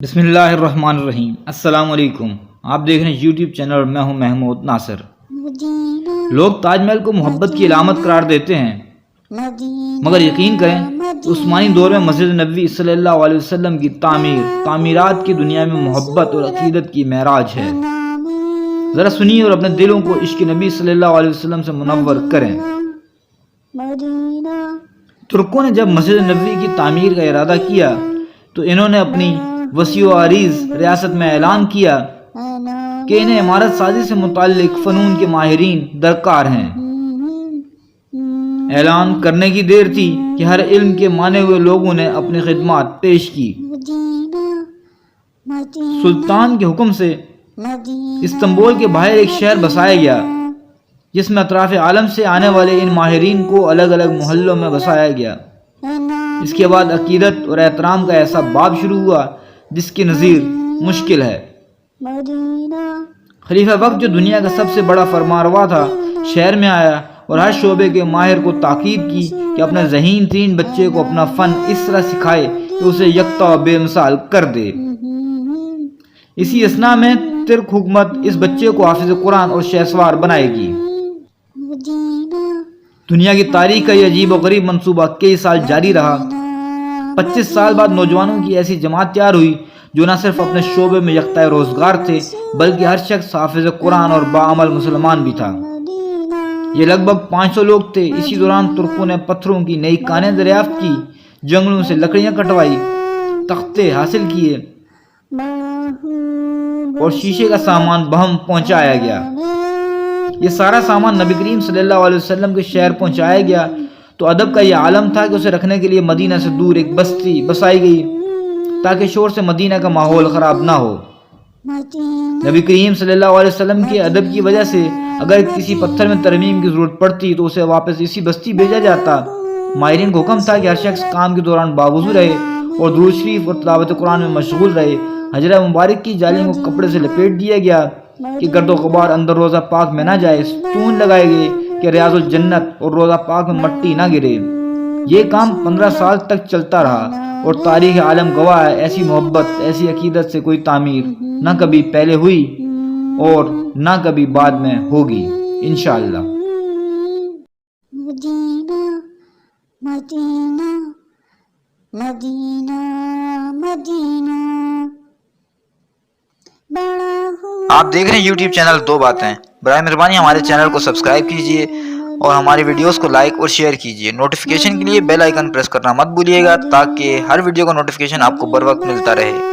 بسم اللہ الرحمن الرحیم۔ السلام علیکم، آپ دیکھ رہے ہیں یوٹیوب چینل اور میں ہوں محمود ناصر۔ لوگ تاج محل کو محبت کی علامت قرار دیتے ہیں، مگر یقین کریں کہ عثمانی دور میں مسجد نبوی صلی اللہ علیہ وسلم کی تعمیرات کی دنیا میں محبت اور عقیدت کی معراج ہے۔ ذرا سنیے اور اپنے دلوں کو عشق نبی صلی اللہ علیہ وسلم سے منور کریں۔ ترکوں نے جب مسجد نبوی کی تعمیر کا ارادہ کیا تو انہوں نے اپنی وسیع و عریض ریاست میں اعلان کیا کہ انہیں عمارت سازی سے متعلق فنون کے ماہرین درکار ہیں۔ اعلان کرنے کی دیر تھی کہ ہر علم کے مانے ہوئے لوگوں نے اپنی خدمات پیش کی۔ سلطان کے حکم سے استنبول کے باہر ایک شہر بسایا گیا جس میں اطراف عالم سے آنے والے ان ماہرین کو الگ الگ محلوں میں بسایا گیا۔ اس کے بعد عقیدت اور احترام کا ایسا باب شروع ہوا جس کی نظیر مشکل ہے۔ خلیفہ وقت جو دنیا کا سب سے بڑا فرمانروا تھا، شہر میں آیا اور ہر شعبے کے ماہر کو تاکید کی کہ اپنے ذہین ترین بچے کو اپنا فن اس طرح سکھائے کہ اسے یکتا و بے مثال کر دے۔ اسی اثنا میں ترک حکومت اس بچے کو حافظ قرآن اور شہسوار بنائے گی۔ دنیا کی تاریخ کا یہ عجیب و غریب منصوبہ کئی سال جاری رہا۔ 25 سال بعد نوجوانوں کی ایسی جماعت تیار ہوئی جو نہ صرف اپنے شعبے میں یکتا روزگار تھے بلکہ ہر شخص حافظ قرآن اور باعمل مسلمان بھی تھا۔ یہ لگ بھگ 500 لوگ تھے۔ اسی دوران ترکوں نے پتھروں کی نئی کانیں دریافت کی، جنگلوں سے لکڑیاں کٹوائی، تختے حاصل کیے اور شیشے کا سامان بہم پہنچایا گیا۔ یہ سارا سامان نبی کریم صلی اللہ علیہ وسلم کے شہر پہنچایا گیا تو ادب کا یہ عالم تھا کہ اسے رکھنے کے لیے مدینہ سے دور ایک بستی بسائی گئی تاکہ شور سے مدینہ کا ماحول خراب نہ ہو۔ نبی کریم صلی اللہ علیہ وسلم کے ادب کی وجہ سے اگر کسی پتھر میں ترمیم کی ضرورت پڑتی تو اسے واپس اسی بستی بھیجا جاتا۔ ماہرین کو حکم تھا کہ ہر شخص کام کے دوران باوضو رہے اور درود شریف اور تلاوت قرآن میں مشغول رہے۔ حجرہ مبارک کی جالیں کو کپڑے سے لپیٹ دیا گیا کہ گرد و غبار اندر روزہ پاک میں نہ جائے۔ ستون لگائے گئے کہ ریاض الجنت اور روزہ پاک میں مٹی نہ گرے۔ یہ کام 15 سال تک چلتا رہا اور تاریخ عالم گواہ ہے ایسی محبت، ایسی عقیدت سے کوئی تعمیر نہ کبھی پہلے ہوئی اور نہ کبھی بعد میں ہوگی انشاءاللہ۔ مدینہ مدینہ مدینہ مدینہ آپ دیکھ رہے ہیں یوٹیوب چینل دو باتیں۔ برائے مہربانی ہمارے چینل کو سبسکرائب کیجئے اور ہماری ویڈیوز کو لائک اور شیئر کیجئے۔ نوٹیفیکیشن کے لیے بیل آئیکن پریس کرنا مت بھولیے گا تاکہ ہر ویڈیو کا نوٹیفیکیشن آپ کو بر وقت ملتا رہے۔